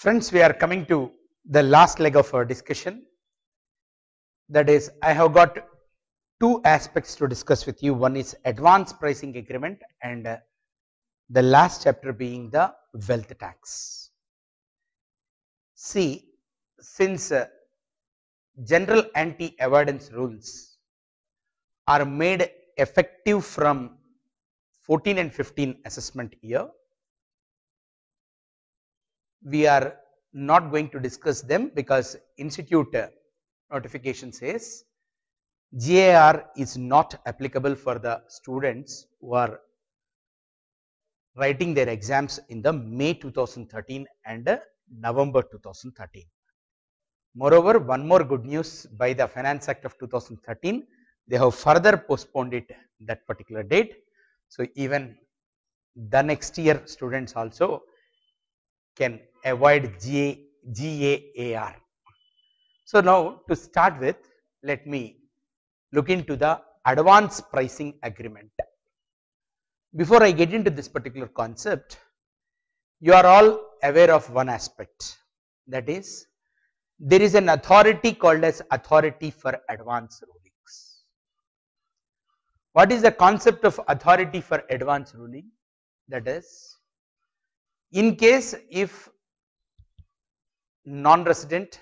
Friends, we are coming to the last leg of our discussion. That is, I have got two aspects to discuss with you. One is advance pricing agreement, and the last chapter being the wealth tax. See, since general anti-avoidance rules are made effective from 14 and 15 assessment year, we are not going to discuss them because institute notification says GAR is not applicable for the students who are writing their exams in the May 2013 and November 2013. Moreover, one more good news, by the Finance Act of 2013, they have further postponed it that particular date. So even the next year students also can avoid GAR. So now to start with, let me look into the advance pricing agreement. Before I get into this particular concept, you are all aware of one aspect, that is, there is an authority called as Authority for Advance Rulings. What is the concept of Authority for Advance Ruling? That is, in case if non-resident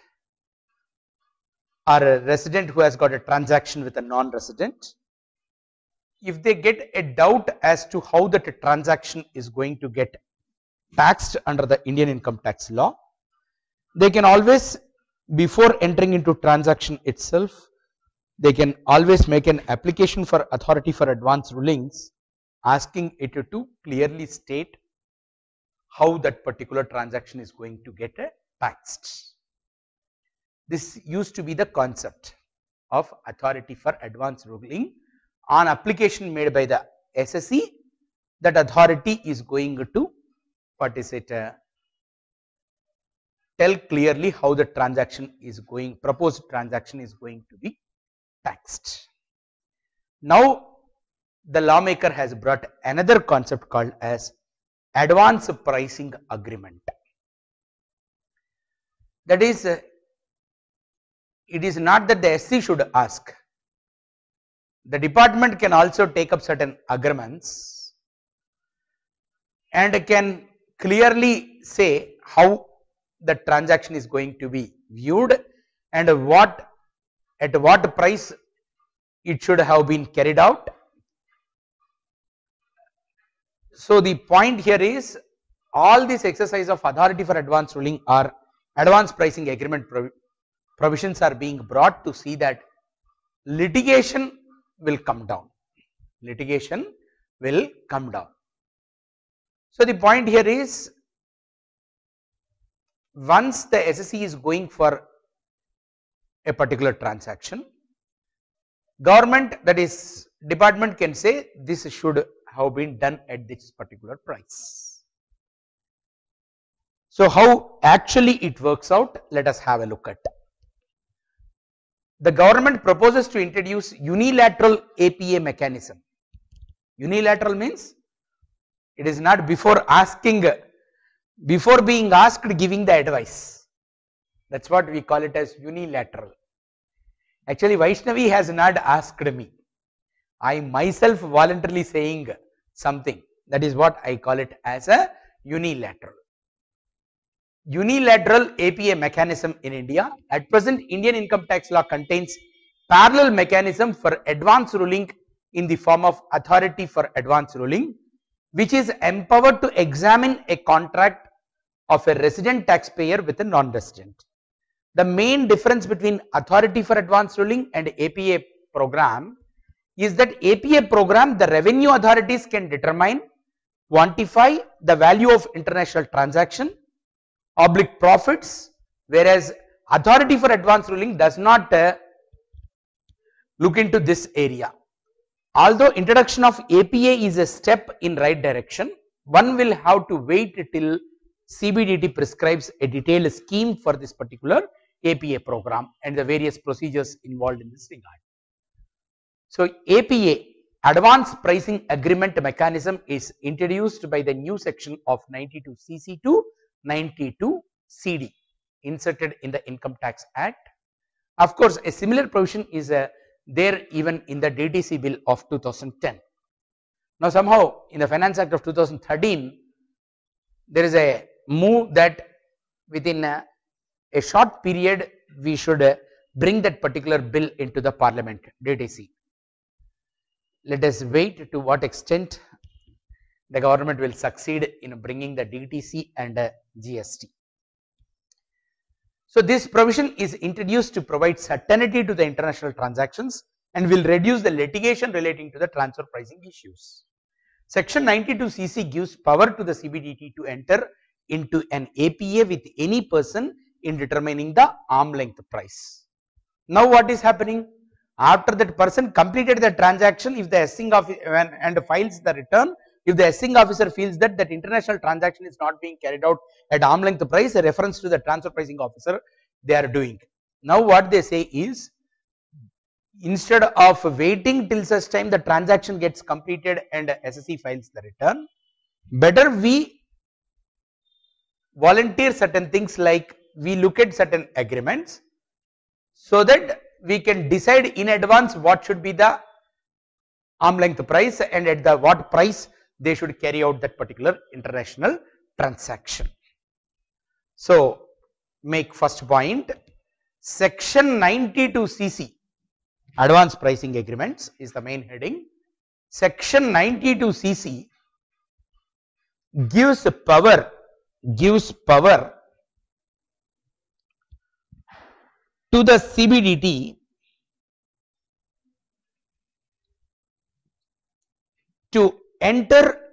or a resident who has got a transaction with a non-resident, if they get a doubt as to how that transaction is going to get taxed under the Indian income tax law, they can always, before entering into transaction itself, they can always make an application for Authority for Advance Rulings, asking it to clearly state how that particular transaction is going to get taxed. This used to be the concept of Authority for Advance Ruling. On application made by the SSE, that authority is going to, tell clearly how the transaction is going, proposed transaction is going to be taxed. Now the lawmaker has brought another concept called as advance pricing agreement. That is, it is not that the SC should ask. The department can also take up certain agreements and can clearly say how the transaction is going to be viewed and at what price it should have been carried out. So the point here is, all this exercise of Authority for Advance Ruling or advance pricing agreement provisions are being brought to see that litigation will come down. Litigation will come down. So the point here is, once the SSE is going for a particular transaction, government, that is department, can say this should have been done at this particular price. So how actually it works out, let us have a look at. The government proposes to introduce unilateral APA mechanism. Unilateral means it is not before asking, before being asked, giving the advice. That is what we call it as unilateral. Actually, Vaishnavi has not asked me. I myself voluntarily saying something. That is what I call it as a unilateral. Unilateral APA mechanism in India. At present, Indian income tax law contains parallel mechanism for advance ruling in the form of Authority for Advance Ruling, which is empowered to examine a contract of a resident taxpayer with a non-resident. The main difference between Authority for Advance Ruling and APA program is that APA program, the revenue authorities can determine, quantify the value of international transaction, oblique profits, whereas Authority for Advance Ruling does not look into this area. Although introduction of APA is a step in right direction, one will have to wait till CBDT prescribes a detailed scheme for this particular APA program and the various procedures involved in this regard. So APA, Advance Pricing Agreement mechanism, is introduced by the new section of 92 CC to 92 CD inserted in the Income Tax Act. Of course, a similar provision is there even in the DTC bill of 2010. Now, somehow in the Finance Act of 2013, there is a move that within a short period we should bring that particular bill into the Parliament, DTC. Let us wait to what extent the government will succeed in bringing the DTC and GST. So, this provision is introduced to provide certainty to the international transactions and will reduce the litigation relating to the transfer pricing issues. Section 92CC gives power to the CBDT to enter into an APA with any person in determining the arm length price. Now, what is happening? After that person completed the transaction, if the assessing officer and files the return, if the assessing officer feels that that international transaction is not being carried out at arm length price, a reference to the transfer pricing officer they are doing. Now, what they say is, instead of waiting till such time the transaction gets completed and SSE files the return, better we volunteer certain things, like we look at certain agreements so that we can decide in advance what should be the arm length price and at the what price they should carry out that particular international transaction. So, make first point, section 92CC advance pricing agreements is the main heading. Section 92CC gives power to the CBDT to enter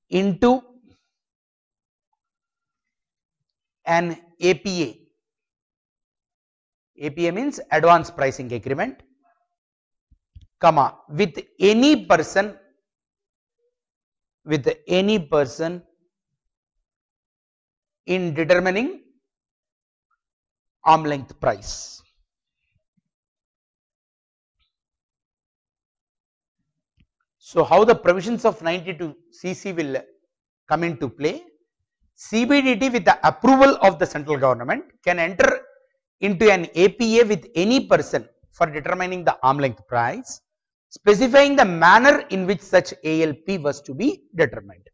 into an APA. APA means advance pricing agreement, comma, with any person in determining arm length price. So, how the provisions of 92CC will come into play? CBDT with the approval of the central government can enter into an APA with any person for determining the arm length price, specifying the manner in which such ALP was to be determined.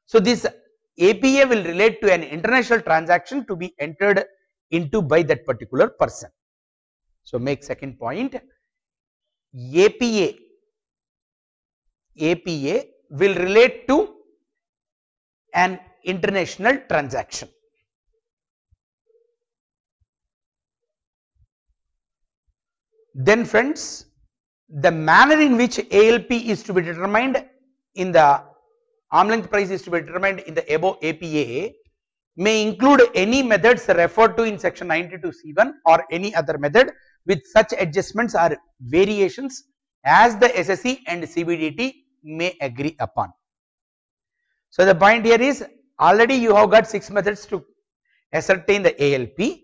So, this APA will relate to an international transaction to be entered into by that particular person. So, make second point, APA will relate to an international transaction. Then friends, the manner in which ALP is to be determined in the arm length price is to be determined in the above APA may include any methods referred to in section 92C1 or any other method with such adjustments or variations as the SSE and CBDT may agree upon. So, the point here is, already you have got 6 methods to ascertain the ALP.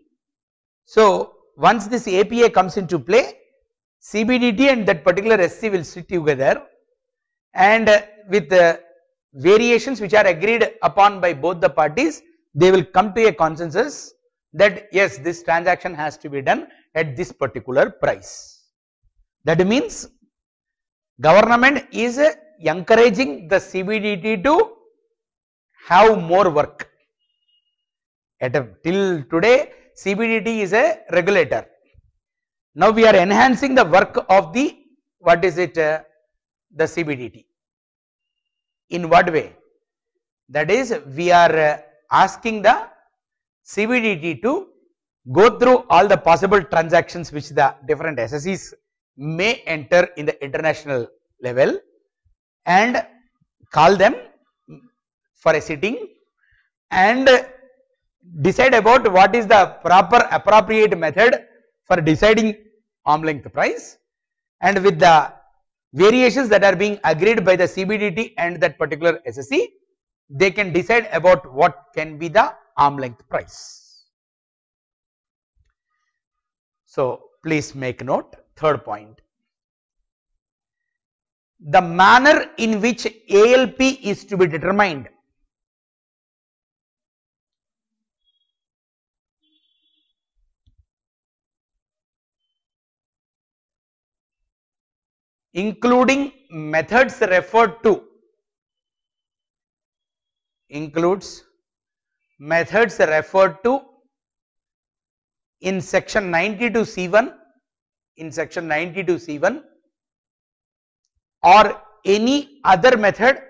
So, once this APA comes into play, CBDT and that particular SC will sit together, and with the variations which are agreed upon by both the parties, they will come to a consensus that yes, this transaction has to be done at this particular price. That means government is encouraging the CBDT to have more work. Till today, CBDT is a regulator. Now we are enhancing the work of the the CBDT. In what way? That is, we are asking the CBDT to go through all the possible transactions which the different SSEs may enter in the international level and call them for a sitting and decide about what is the proper appropriate method for deciding arm length price, and with the variations that are being agreed by the CBDT and that particular SSE, they can decide about what can be the arm length price. So, please make note. Third point, the manner in which ALP is to be determined. Including methods referred to, includes methods referred to in section 92C1, in section 92C1, or any other method,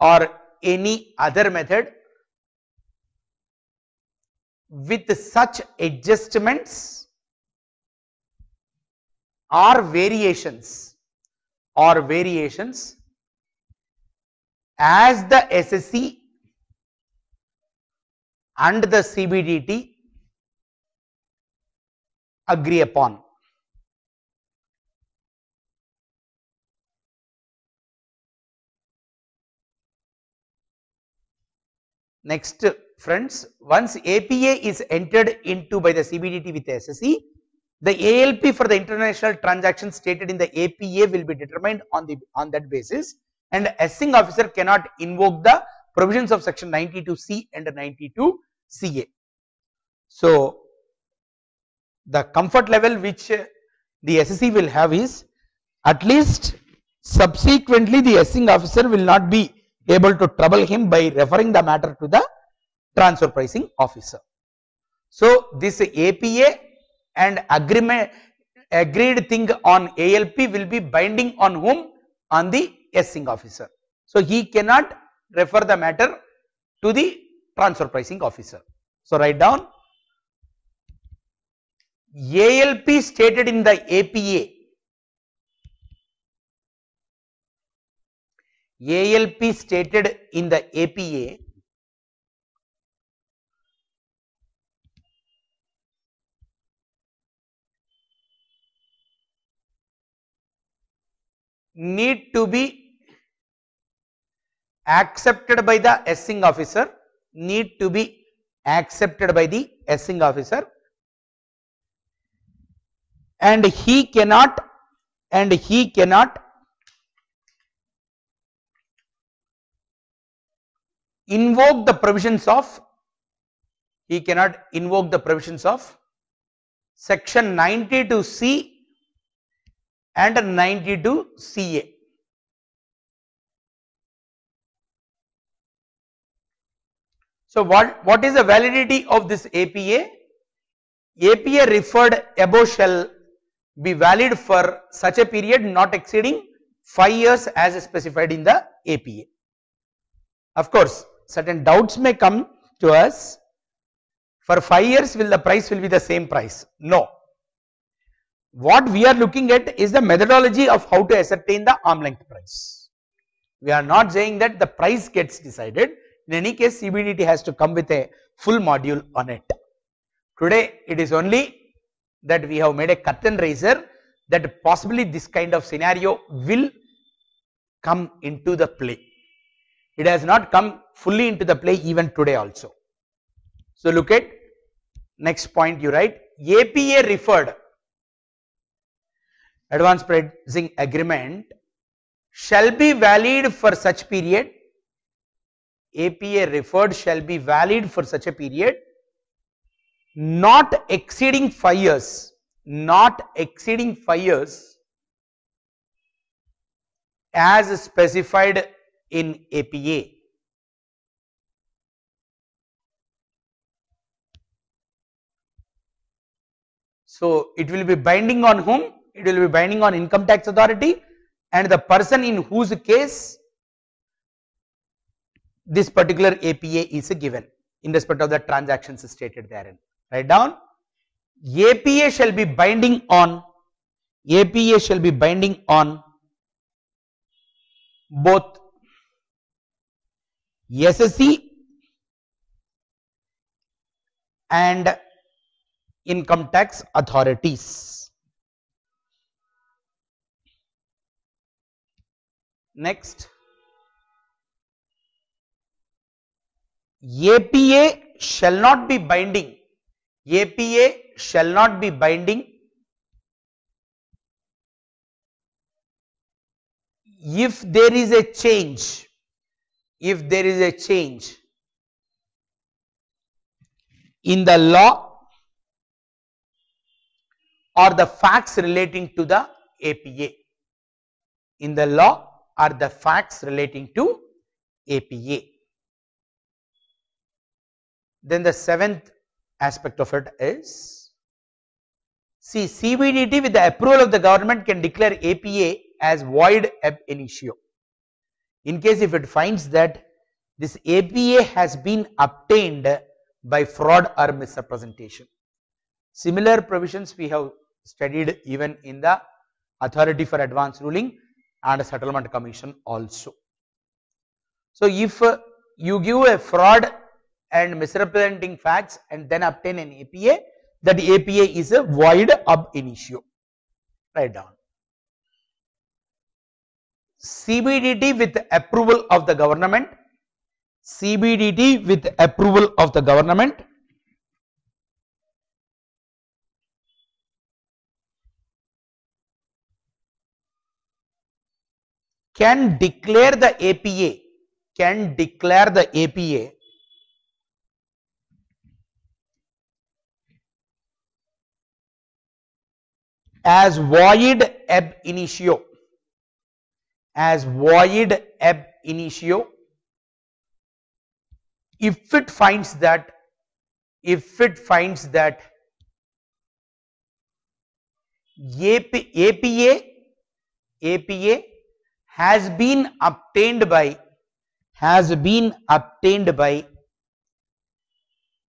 or any other method with such adjustments or variations as the SSE and the CBDT agree upon. Next friends, once APA is entered into by the CBDT with the SSE, the ALP for the international transaction stated in the APA will be determined on that basis, and assessing officer cannot invoke the provisions of section 92C and 92CA. So the comfort level which the SSE will have is, at least subsequently the assessing officer will not be able to trouble him by referring the matter to the transfer pricing officer. So this APA and agreed thing on ALP will be binding on whom? On the assessing officer. So he cannot refer the matter to the transfer pricing officer. So write down, ALP stated in the APA, ALP stated in the APA need to be accepted by the assessing officer, need to be accepted by the assessing officer, and he cannot invoke the provisions of, section 92C and 92CA. So what is the validity of this APA? APA referred above shall be valid for such a period not exceeding 5 years as specified in the APA. Of course, certain doubts may come to us. For 5 years will the price will be the same price? No. What we are looking at is the methodology of how to ascertain the arm length price. We are not saying that the price gets decided. In any case, CBDT has to come with a full module on it. Today it is only that we have made a curtain raiser that possibly this kind of scenario will come into the play. It has not come fully into the play even today also. So look at next point, you write, APA referred advance pricing agreement shall be valid for such period, APA referred shall be valid for such a period not exceeding 5 years, as specified in APA. So it will be binding on whom? It will be binding on income tax authority and the person in whose case this particular APA is given in respect of the transactions stated therein. Write down, APA shall be binding on, both SSE and income tax authorities. Next, APA shall not be binding, if there is a change, if there is a change in the law or the facts relating to the APA, in the law or the facts relating to APA. Then the seventh aspect of it is, see, CBDT with the approval of the government can declare APA as void ab initio in case if it finds that this APA has been obtained by fraud or misrepresentation. Similar provisions we have studied even in the Authority for Advance Ruling and Settlement Commission also. So if you give a fraud and misrepresenting facts and then obtain an APA, that APA is a void ab initio. Write down. CBDT with approval of the government, CBDT with approval of the government can declare the APA, can declare the APA as void ab initio, as void ab initio if it finds that, APA has been obtained by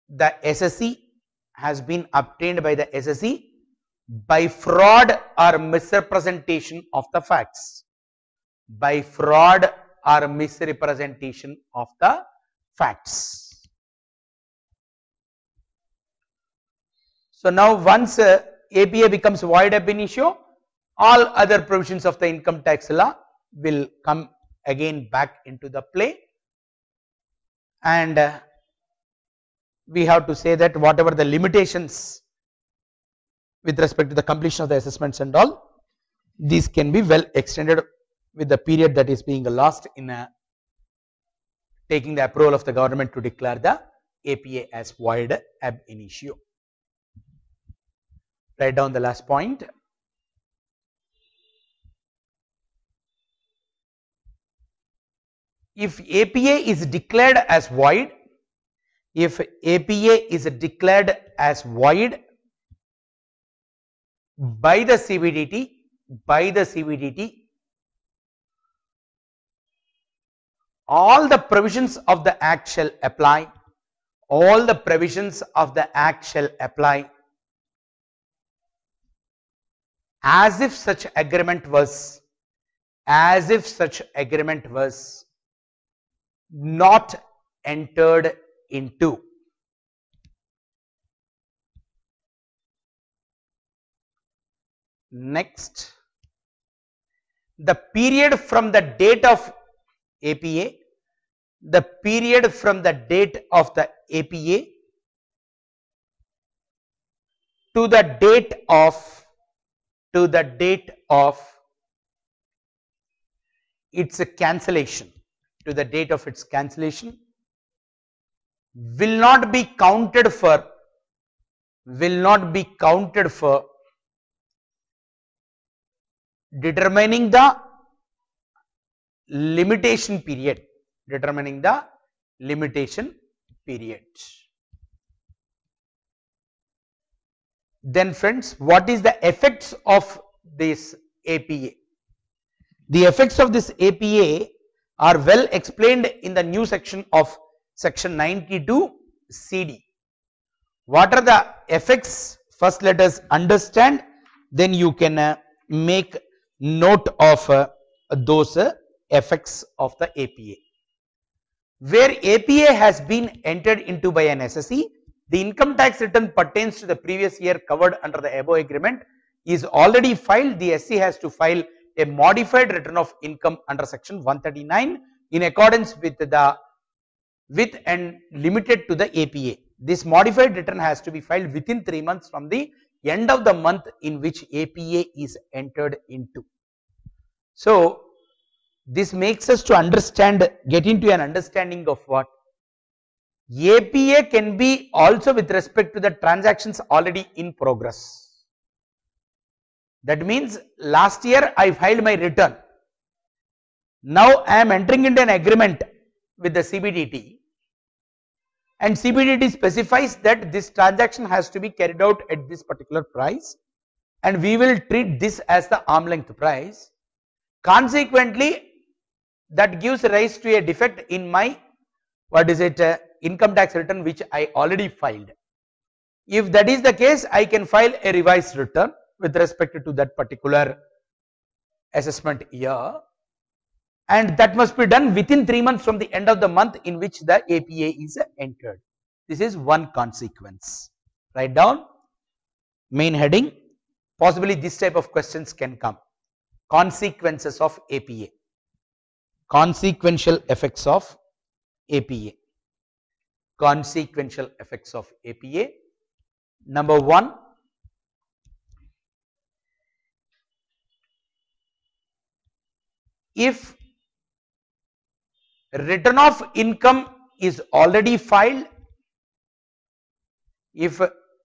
the SSC, has been obtained by the SSC by fraud or misrepresentation of the facts, by fraud or misrepresentation of the facts. So now once APA becomes void ab initio, all other provisions of the income tax law will come again back into the play, and we have to say that whatever the limitations with respect to the completion of the assessments and all, these can be well extended with the period that is being lost in taking the approval of the government to declare the APA as void ab initio. Write down the last point. If APA is declared as void, if APA is declared as void by the CBDT, all the provisions of the act shall apply, all the provisions of the act shall apply as if such agreement was not entered into. Next, the period from the date of APA, the period from the date of the APA to the date of its cancellation, to the date of its cancellation, will not be counted for determining the limitation period, Then friends, what is the effects of this APA? The effects of this APA are well explained in the new section of section 92 CD. What are the effects? First let us understand, then you can make note of those effects of the APA. Where APA has been entered into by an SSC, the income tax return pertains to the previous year covered under the above agreement is already filed. The SC has to file a modified return of income under section 139 in accordance with and limited to the APA. This modified return has to be filed within 3 months from the end of the month in which APA is entered into. So This makes us to understand, get into an understanding of what? APA can be also with respect to the transactions already in progress. That means last year I filed my return. Now I am entering into an agreement with the CBDT, and CBDT specifies that this transaction has to be carried out at this particular price, and we will treat this as the arm length price. Consequently, that gives rise to a defect in my income tax return which I already filed. If that is the case, I can file a revised return with respect to that particular assessment year, and that must be done within 3 months from the end of the month in which the APA is entered. This is one consequence. Write down main heading. Possibly this type of questions can come. Consequences of APA. Consequential effects of APA. Consequential effects of APA. Number 1, if return of income is already filed, if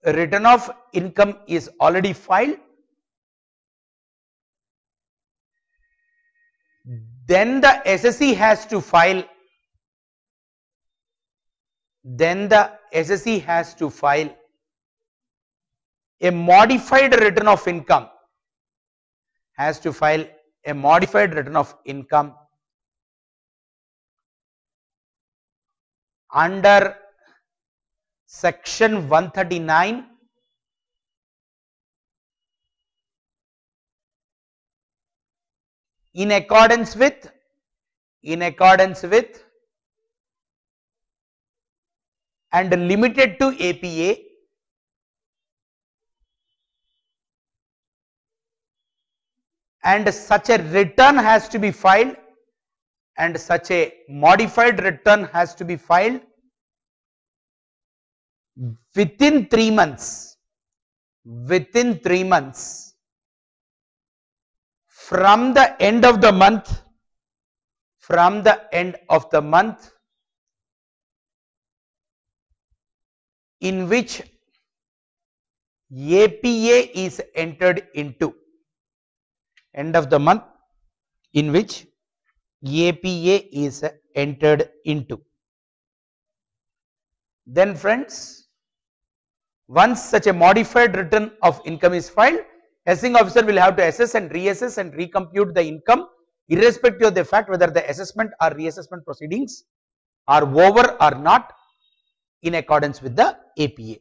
return of income is already filed, then the SSE has to file, a modified return of income, under section 139 in accordance with and limited to APA, and such a return has to be filed, and such a modified return has to be filed within 3 months, from the end of the month, in which APA is entered into. End of the month in which APA is entered into. Then friends, once such a modified return of income is filed, assessing officer will have to assess and reassess and recompute the income irrespective of the fact whether the assessment or reassessment proceedings are over or not in accordance with the APA.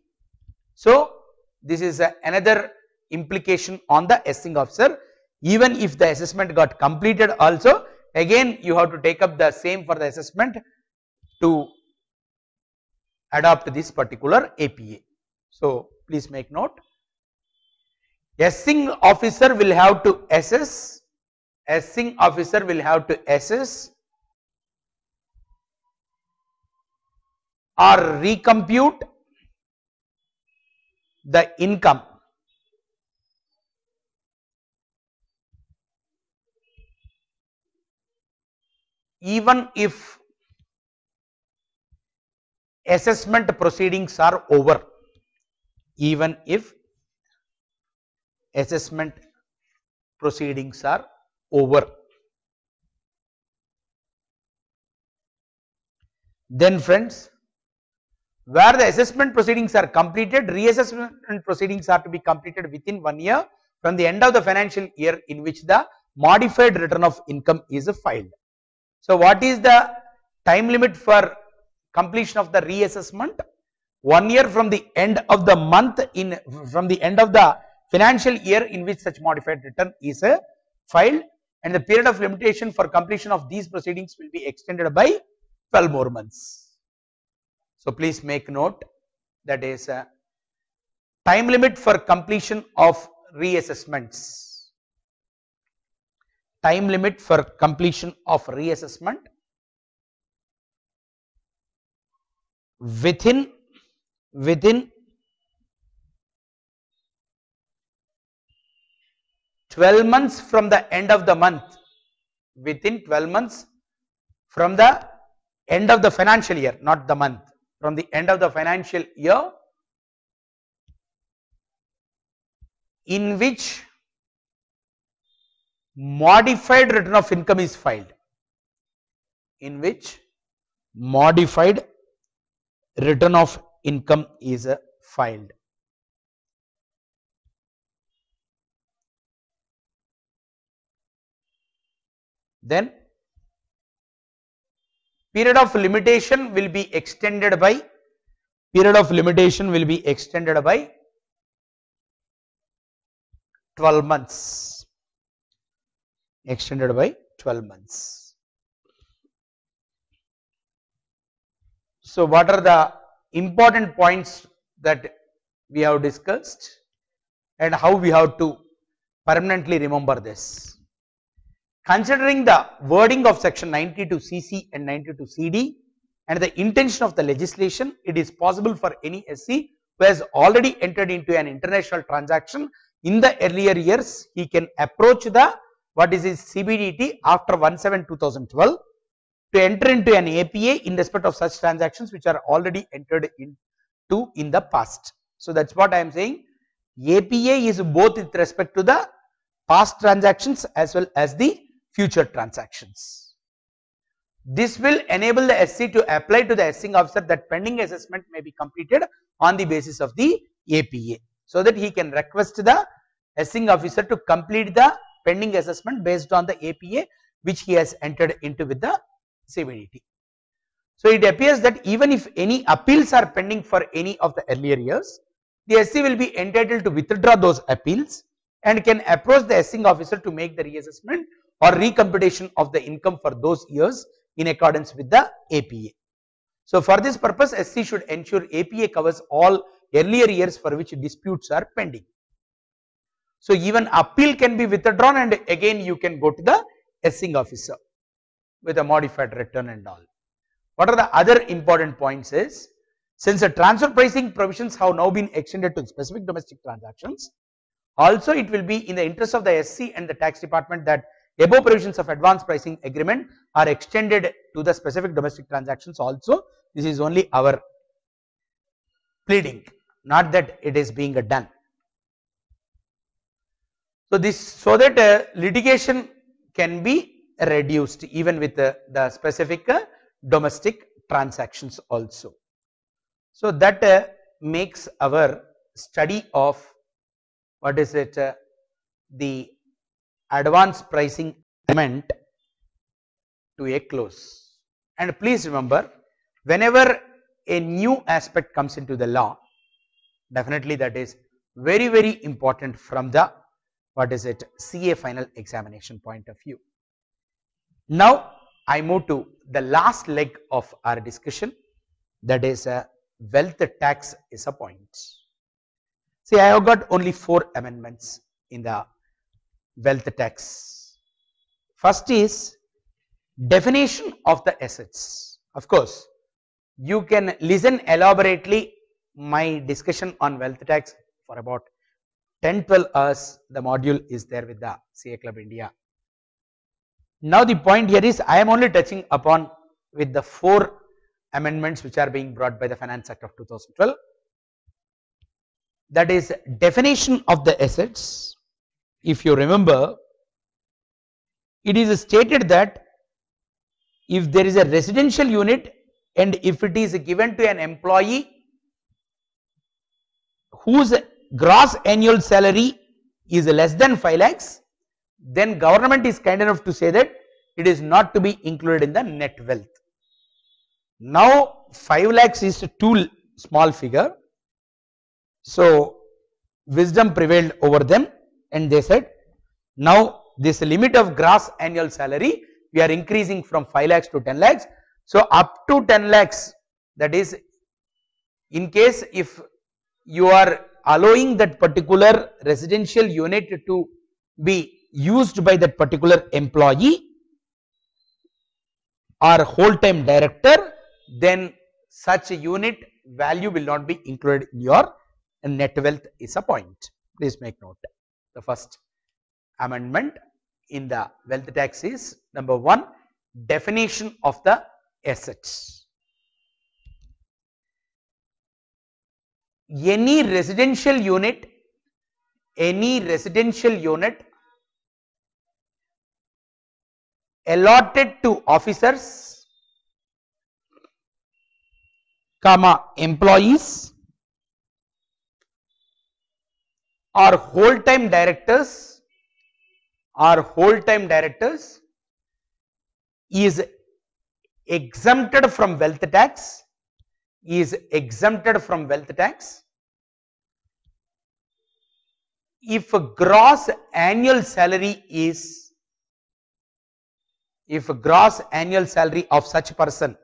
So this is another implication on the assessing officer. Even if the assessment got completed also, again you have to take up the same for the assessment to adopt this particular APA. So please make note. Assessing officer will have to assess, or recompute the income even if assessment proceedings are over, Then friends, where the assessment proceedings are completed, reassessment proceedings are to be completed within 1 year from the end of the financial year in which the modified return of income is filed. So what is the time limit for completion of the reassessment? 1 year from the end of the month from the end of the financial year in which such modified return is filed, and the period of limitation for completion of these proceedings will be extended by 12 more months. So please make note, that is time limit for completion of reassessments. Time limit for completion of reassessment within 12 months from the end of the month within 12 months from the end of the financial year, not the month, from the end of the financial year in which modified return of income is filed, in which modified return of income is filed. Then period of limitation will be extended by 12 months, extended by 12 months. So what are the important points that we have discussed and how we have to permanently remember this? Considering the wording of section 92cc and 92cd and the intention of the legislation, it is possible for any SC who has already entered into an international transaction in the earlier years, he can approach the what is his CBDT after 1/7/2012 to enter into an APA in respect of such transactions which are already entered into in the past. So that's what I am saying. APA is both with respect to the past transactions as well as the future transactions. This will enable the SC to apply to the assessing officer that pending assessment may be completed on the basis of the APA, so that he can request the assessing officer to complete the pending assessment based on the APA which he has entered into with the CBDT. So it appears that even if any appeals are pending for any of the earlier years, the SC will be entitled to withdraw those appeals and can approach the assessing officer to make the reassessment or recomputation of the income for those years in accordance with the APA. So for this purpose, SC should ensure APA covers all earlier years for which disputes are pending. So even appeal can be withdrawn and again you can go to the assessing officer with a modified return and all. What are the other important points is, since the transfer pricing provisions have now been extended to specific domestic transactions, also it will be in the interest of the SC and the tax department that above provisions of advance pricing agreement are extended to the specific domestic transactions also. This is only our pleading, not that it is being done. So this, so that litigation can be reduced even with the specific domestic transactions also. So that makes our study of what is it, the advance pricing element to a close. And please remember, whenever a new aspect comes into the law, definitely that is very, very important from the what is it, CA final examination point of view. Now I move to the last leg of our discussion, that is wealth tax is a point. See, I have got only 4 amendments in the wealth tax. First is definition of the assets. Of course, you can listen elaborately my discussion on wealth tax for about 10-12 hours. The module is there with the CA Club India. Now the point here is, I am only touching upon with the 4 amendments which are being brought by the Finance Act of 2012. That is definition of the assets. If you remember, it is stated that if there is a residential unit and if it is given to an employee whose gross annual salary is less than 5 lakhs, then government is kind enough to say that it is not to be included in the net wealth. Now 5 lakhs is too small figure, so wisdom prevailed over them and they said, now this limit of gross annual salary we are increasing from 5 lakhs to 10 lakhs. So up to 10 lakhs, that is, in case if you are allowing that particular residential unit to be used by that particular employee or whole time director, then such a unit value will not be included in your net wealth is a point. Please make note. The first amendment in the wealth tax is number 1, definition of the assets. Any residential unit allotted to officers, employees or whole-time directors is exempted from wealth tax, if gross annual salary of such person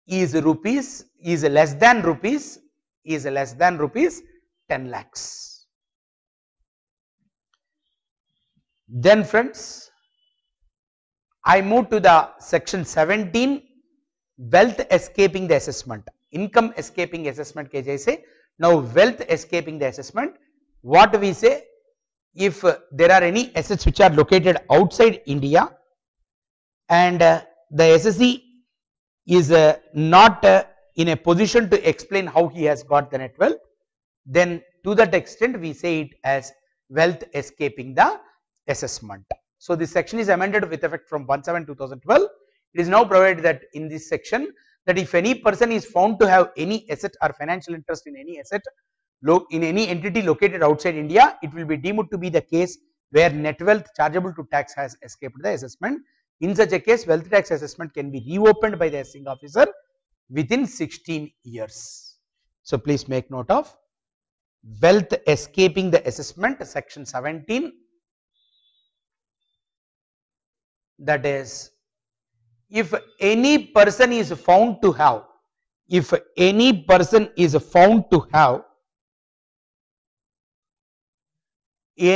is less than rupees 10 lakhs. Then friends, I move to the section 17, wealth escaping the assessment, income escaping assessment ke jaise. Now wealth escaping the assessment, what we say, if there are any assets which are located outside India and the assessee is not in a position to explain how he has got the net wealth, then to that extent we say it as wealth escaping the assessment. So this section is amended with effect from 1/7/2012. It is now provided that in this section that if any person is found to have any asset or financial interest in any asset in any entity located outside India, it will be deemed to be the case where net wealth chargeable to tax has escaped the assessment. In such a case, wealth tax assessment can be reopened by the assessing officer within 16 years. So please make note of wealth escaping the assessment, section 17. That is, if any person is found to have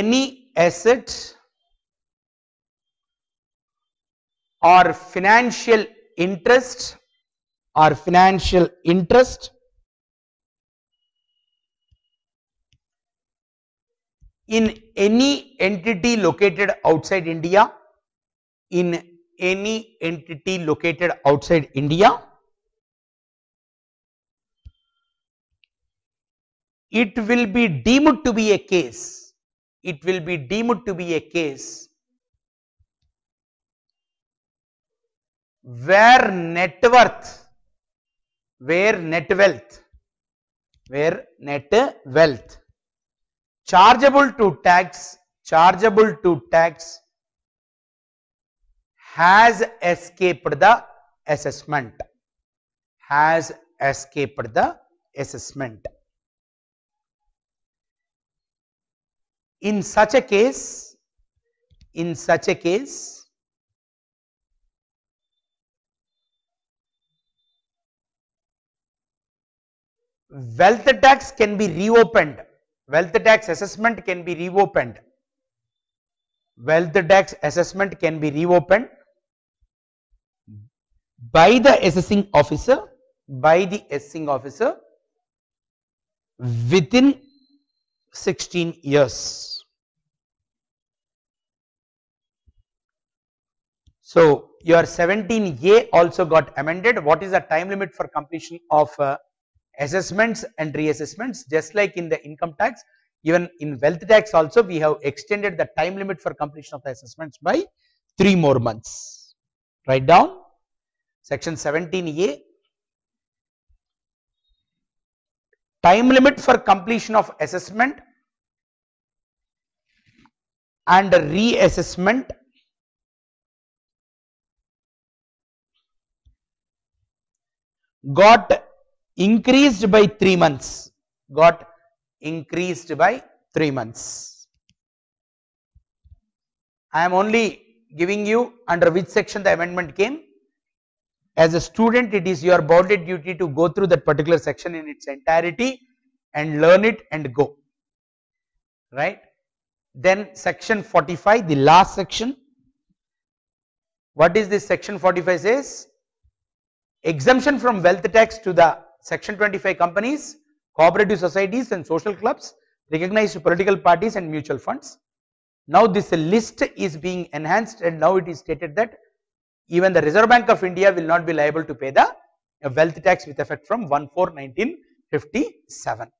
any asset or financial interest in any entity located outside India, it will be deemed to be a case, where net wealth chargeable to tax has escaped the assessment. In such a case, wealth tax can be reopened. Wealth tax assessment can be reopened. By the assessing officer within 16 years. So your 17A also got amended. What is the time limit for completion of assessments and reassessments? Just like in the income tax, even in wealth tax also we have extended the time limit for completion of the assessments by 3 more months. Write down section 17A, time limit for completion of assessment and reassessment got increased by 3 months. I am only giving you under which section the amendment came. As a student, it is your bounden duty to go through that particular section in its entirety and learn it and go, right? Then section 45, the last section. What is this section 45 says? Exemption from wealth tax to the section 25 companies, cooperative societies and social clubs recognized political parties and mutual funds. Now this list is being enhanced, and now it is stated that even the Reserve Bank of India will not be liable to pay the wealth tax with effect from 1/4/1957.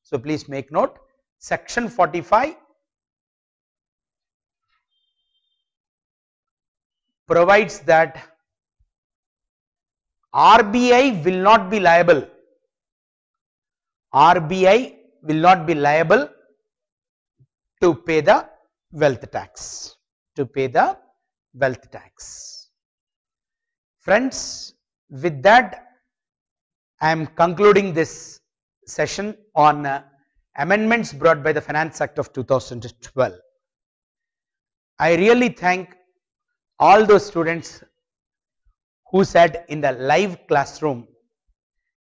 So please make note, section 45 provides that RBI will not be liable. RBI will not be liable to pay the wealth tax. Friends, with that I am concluding this session on amendments brought by the Finance Act of 2012. I really thank all those students who sat in the live classroom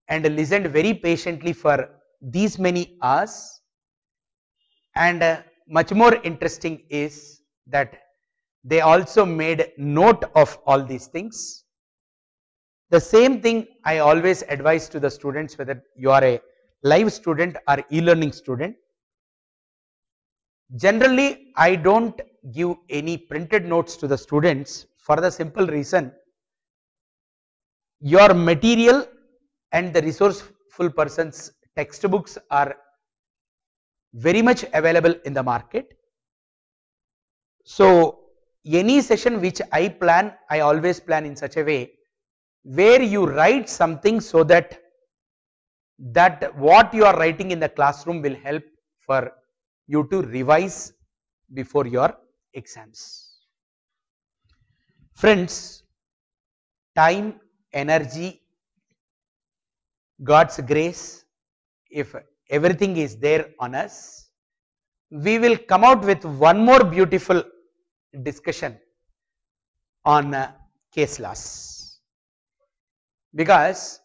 and listened very patiently for these many hours, and much more interesting is that they also made note of all these things. The same thing I always advise to the students, whether you are a live student or e-learning student. Generally, I don't give any printed notes to the students for the simple reason, your material and the resourceful person's textbooks are very much available in the market. So any session which I plan, I always plan in such a way where you write something so that what you are writing in the classroom will help for you to revise before your exams. Friends, time, energy, God's grace, if everything is there on us, we will come out with one more beautiful discussion on case laws, because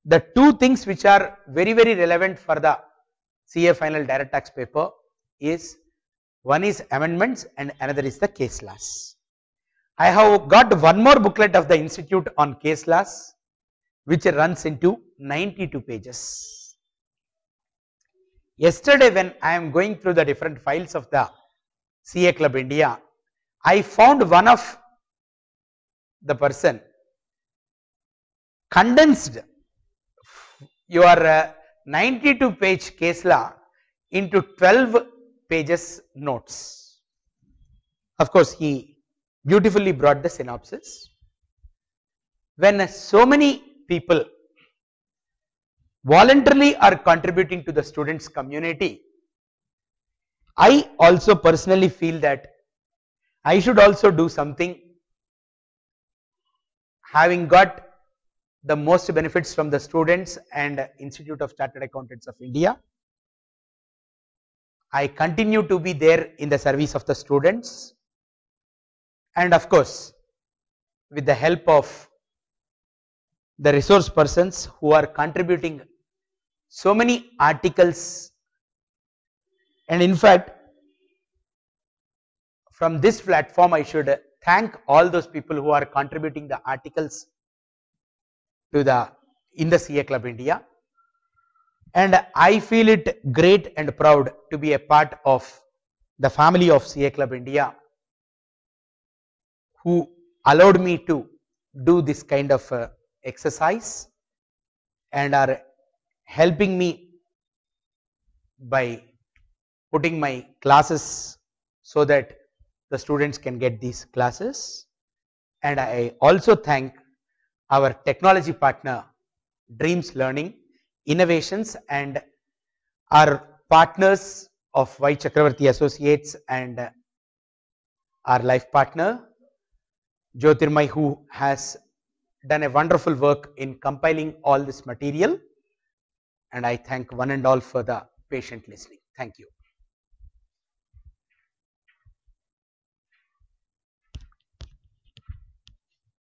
the two things which are very relevant for the CA final direct tax paper is, one is amendments and another is the case laws. I have got one more booklet of the institute on case laws which runs into 92 pages. Yesterday when I am going through the different files of the CA Club India, I found one of the person condensed your 92 page case law into 12 pages notes. Of course, he beautifully brought the synopsis. When so many people voluntarily are contributing to the students' community, I also personally feel that I should also do something, having got the most benefits from the students and Institute of Chartered Accountants of India. I continue to be there in the service of the students, and of course with the help of the resource persons who are contributing so many articles, and in fact from this platform I should thank all those people who are contributing the articles to in the CA Club India, and I feel it great and proud to be a part of the family of CA Club India, who allowed me to do this kind of exercise and are helping me by putting my classes so that the students can get these classes. And I also thank our technology partner Dreams Learning Innovations and our partners of Y Chakravarti Associates and our life partner Jyotirmay, who has done a wonderful work in compiling all this material, and I thank one and all for the patient listening. Thank you.